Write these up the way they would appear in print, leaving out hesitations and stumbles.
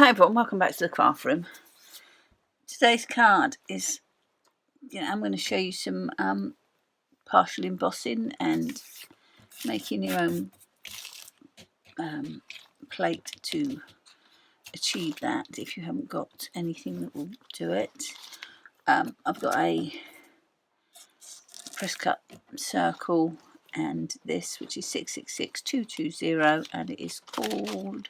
Hi everyone, welcome back to the craft room. Today's card is, I'm going to show you some partial embossing and making your own plate to achieve that if you haven't got anything that will do it. I've got a Presscut circle and this, which is 666220, and it is called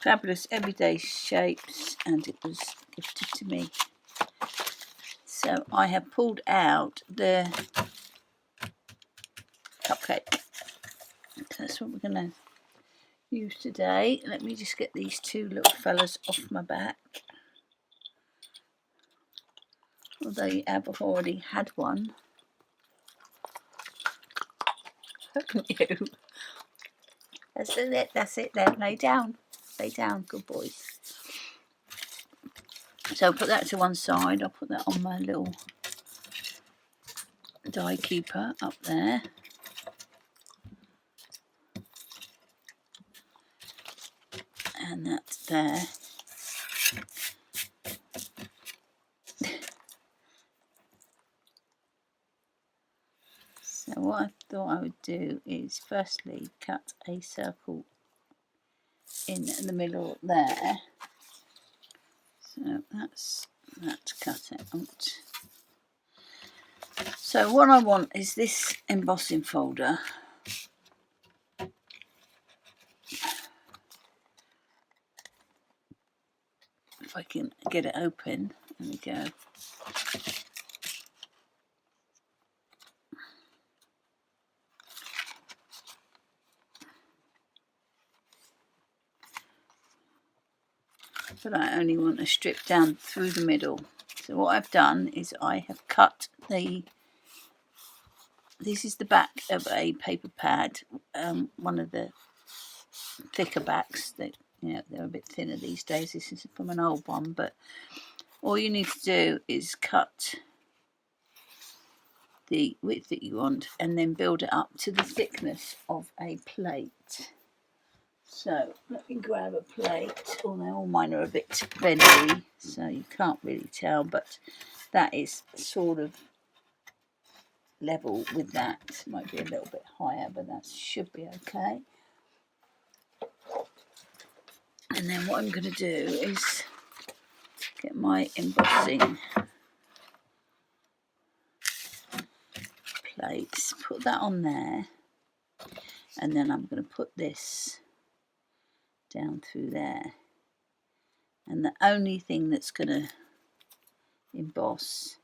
Fabulous Everyday Shapes, and it was gifted to me. So I have pulled out the cupcake. That's what we're going to use today. Let me just get these two little fellas off my back. Although you have already had one. Haven't you? That's it, that's it then. Lay down. Lay down, good boys. So I'll put that to one side. I'll put that on my little die keeper up there. And that's there. So what I thought I would do is firstly cut a circle in the middle there. So that's that cut out. So what I want is this embossing folder. If I can get it open, there we go. But I only want to strip down through the middle. So what I've done is I have cut this is the back of a paper pad, one of the thicker backs that, they're a bit thinner these days. This is from an old one, but all you need to do is cut the width that you want and then build it up to the thickness of a plate. So let me grab a plate, although all mine are a bit bendy, so you can't really tell, but that is sort of level with that. Might be a little bit higher, but that should be okay. And then what I'm going to do is get my embossing plates, put that on there, and then I'm going to put this down through there. And the only thing that's going to emboss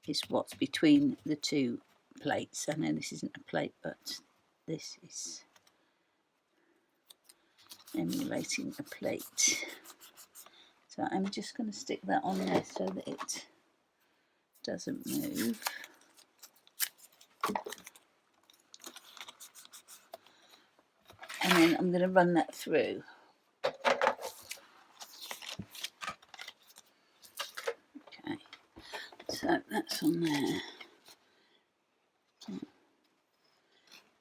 is what's between the two plates. I know this isn't a plate, but this is emulating a plate. So I'm just going to stick that on there so that it doesn't move. And then I'm going to run that through. Okay, so that's on there.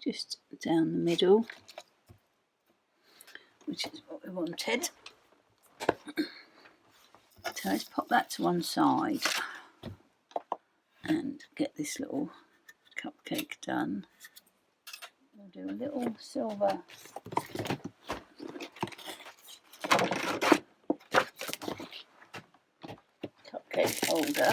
Just down the middle, which is what we wanted. So let's pop that to one side and get this little cupcake done. We'll do a little silver cupcake holder.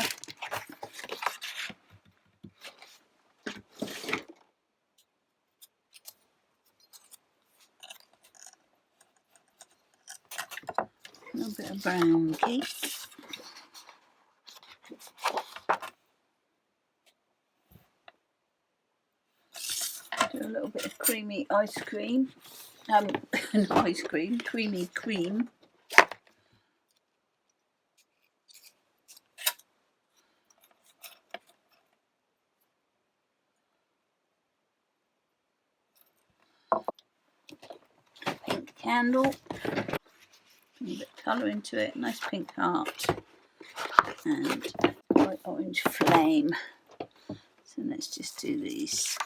A little bit of brown cake. Do a little bit of creamy ice cream. Not ice cream, creamy cream. Pink candle. A bit of colour into it, nice pink heart. And bright orange flame. So let's just do these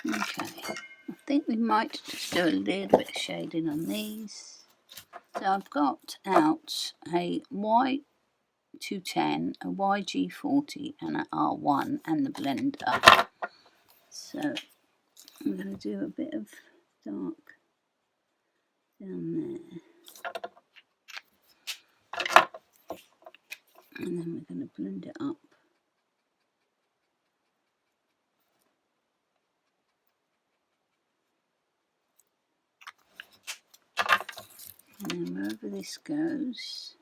Okay, I think we might just do a little bit of shading on these. So I've got out a Y210, a YG40 and an R1 and the blender. So I'm going to do a bit of dark down there. And then we're going to blend it up. And then wherever this goes,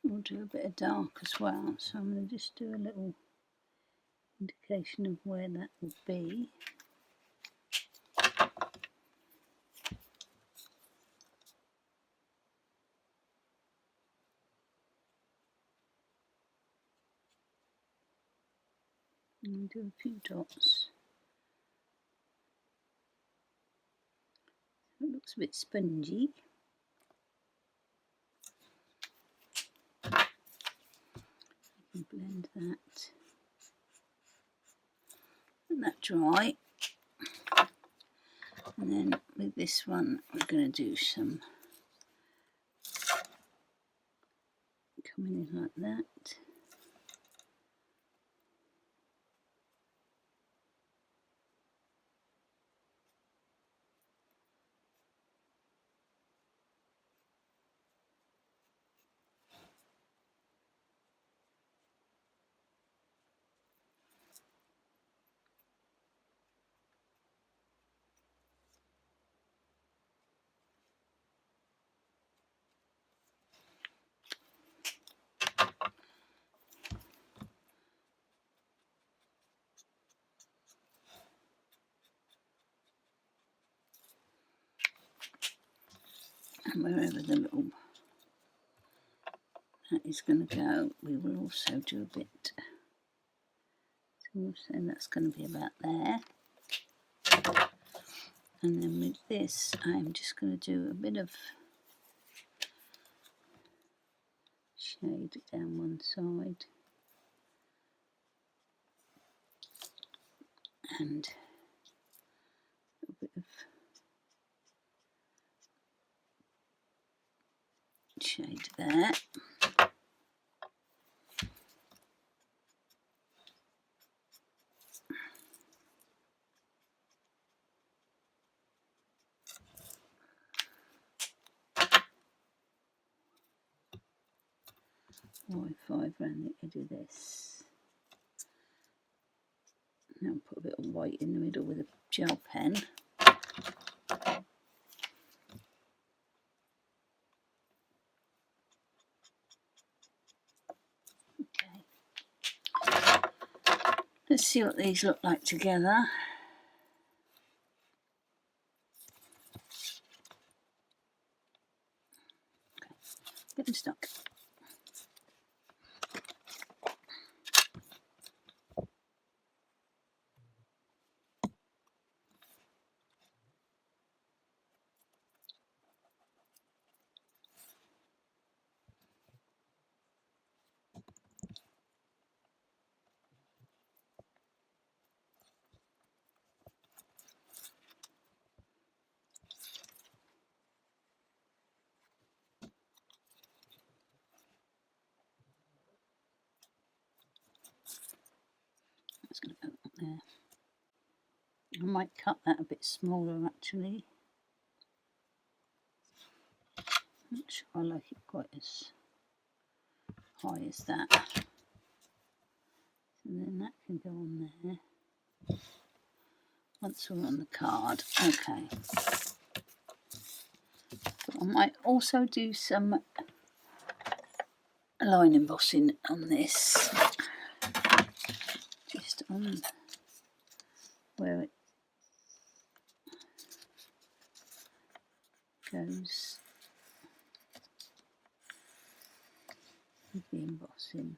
we'll do a bit of dark as well. So I'm going to just do a little indication of where that will be. And do a few dots. It looks a bit spongy. And blend that. Let that dry. And then with this one, we're going to do some coming in like that. And wherever the little that is going to go, we will also do a bit. So we'll say that's going to be about there. And then with this, I'm just going to do a bit of shade down one side. And a bit of shade there. Y5 around the edge of this. Now put a bit of white in the middle with a gel pen. Okay. Let's see what these look like together. Okay. Get them stuck. That's going to go up there. I might cut that a bit smaller actually. I'm not sure I like it quite as high as that. So then that can go on there. Once we're on the card, okay. But I might also do some line embossing on this. Just on where it goes with the embossing.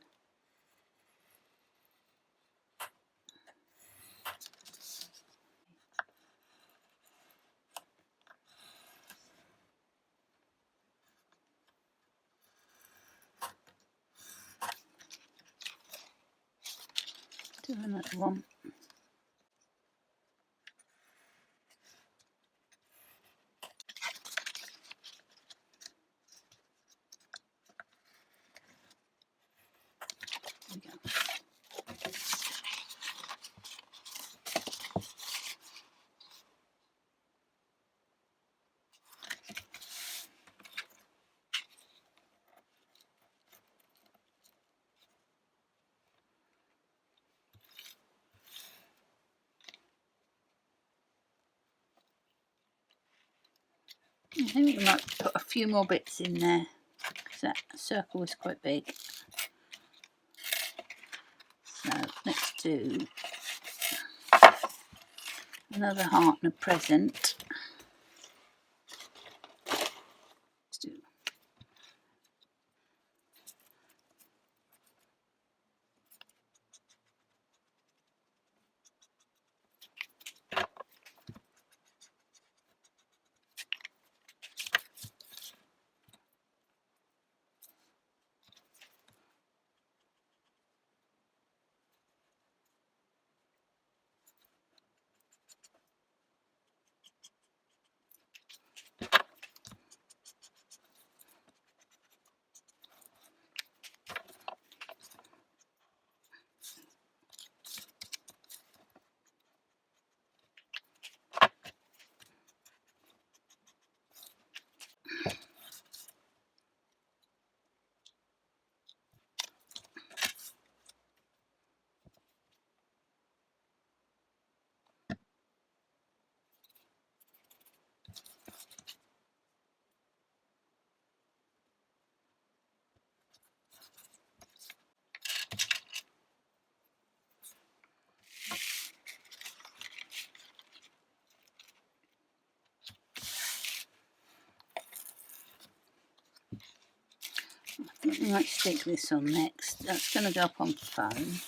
Another one. There we go. I think we might put a few more bits in there because that circle was quite big. So let's do another heart and a present. Let's do I think we might stick this on next. That's going to go up on foam.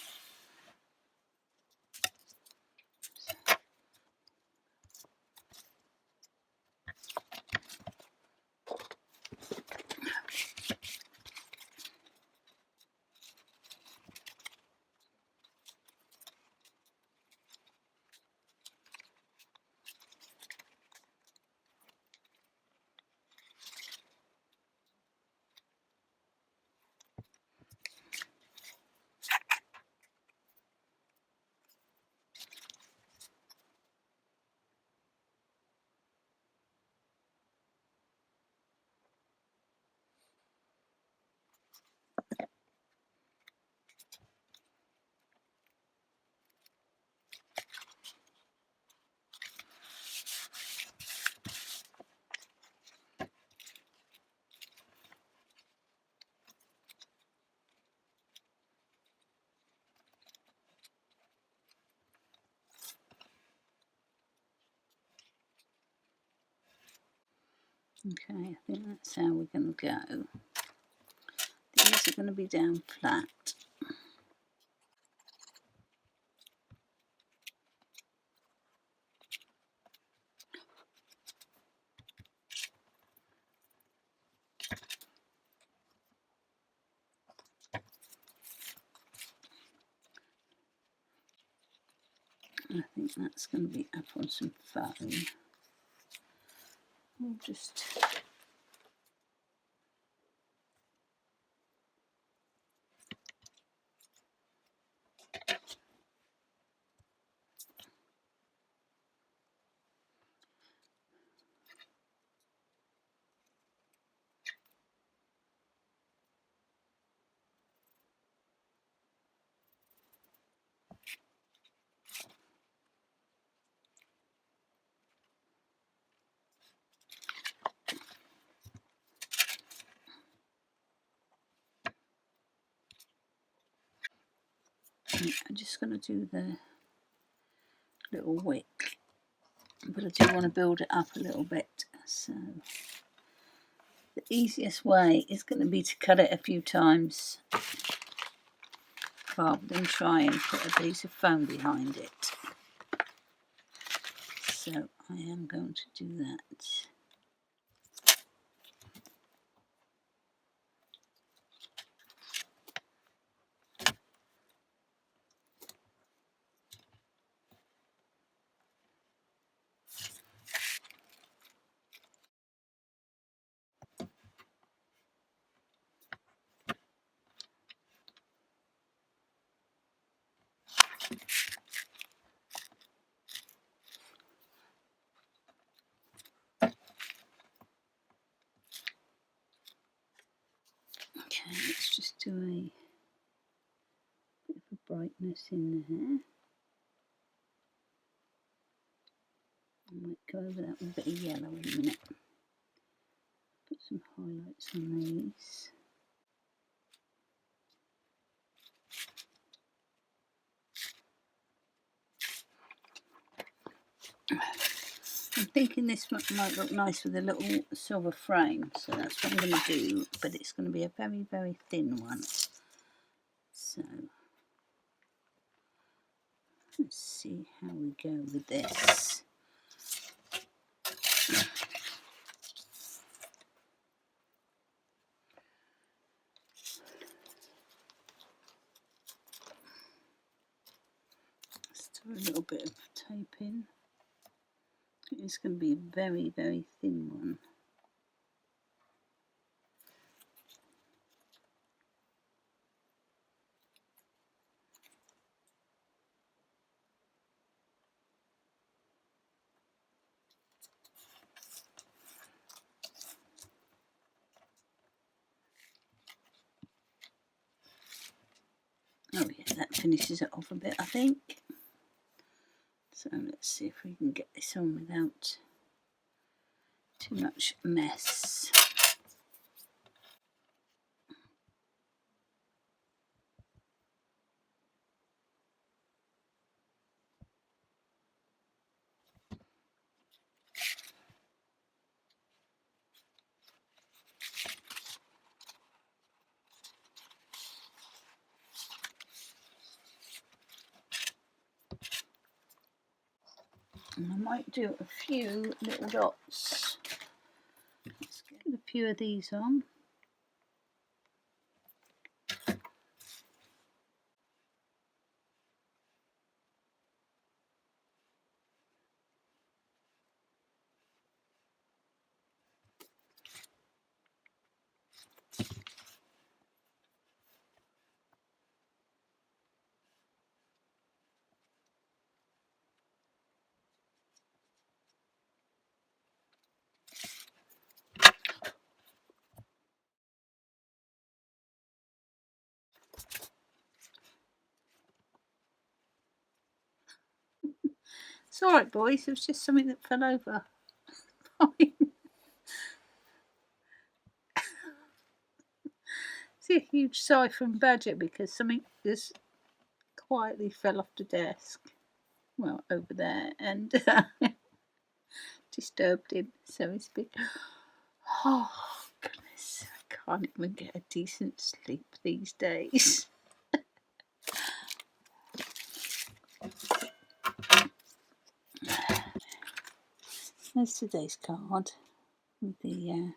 Okay, I think that's how we're going to go. These are going to be down flat. I think that's going to be up on some foam. We'll just I'm just going to do the little wick, but I do want to build it up a little bit. So the easiest way is going to be to cut it a few times rather than try and put a piece of foam behind it. So I am going to do that. do a bit of a brightness in there. I might go over that with a bit of yellow in a minute. Put some highlights on these. I'm thinking this might look nice with a little silver frame, so that's what I'm going to do, but it's going to be a very, very thin one. So let's see how we go with this. Let's do a little bit of tape in. It's going to be a very, very thin one. Oh yeah, that finishes it off a bit, I think. So let's see if we can get this on without too much mess. And I might do a few little dots. Let's get a few of these on. It's alright boys, it was just something that fell over. It's a huge sigh from Badger because something just quietly fell off the desk. Well, over there, and disturbed him, so to speak. Oh goodness, I can't even get a decent sleep these days. There's today's card with the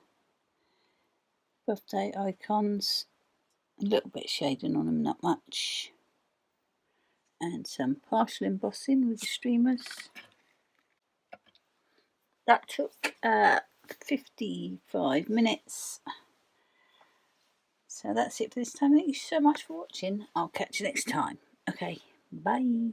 birthday icons, a little bit shading on them, not much, and some partial embossing with the streamers. That took 55 minutes. So that's it for this time. Thank you so much for watching. I'll catch you next time. Okay, bye.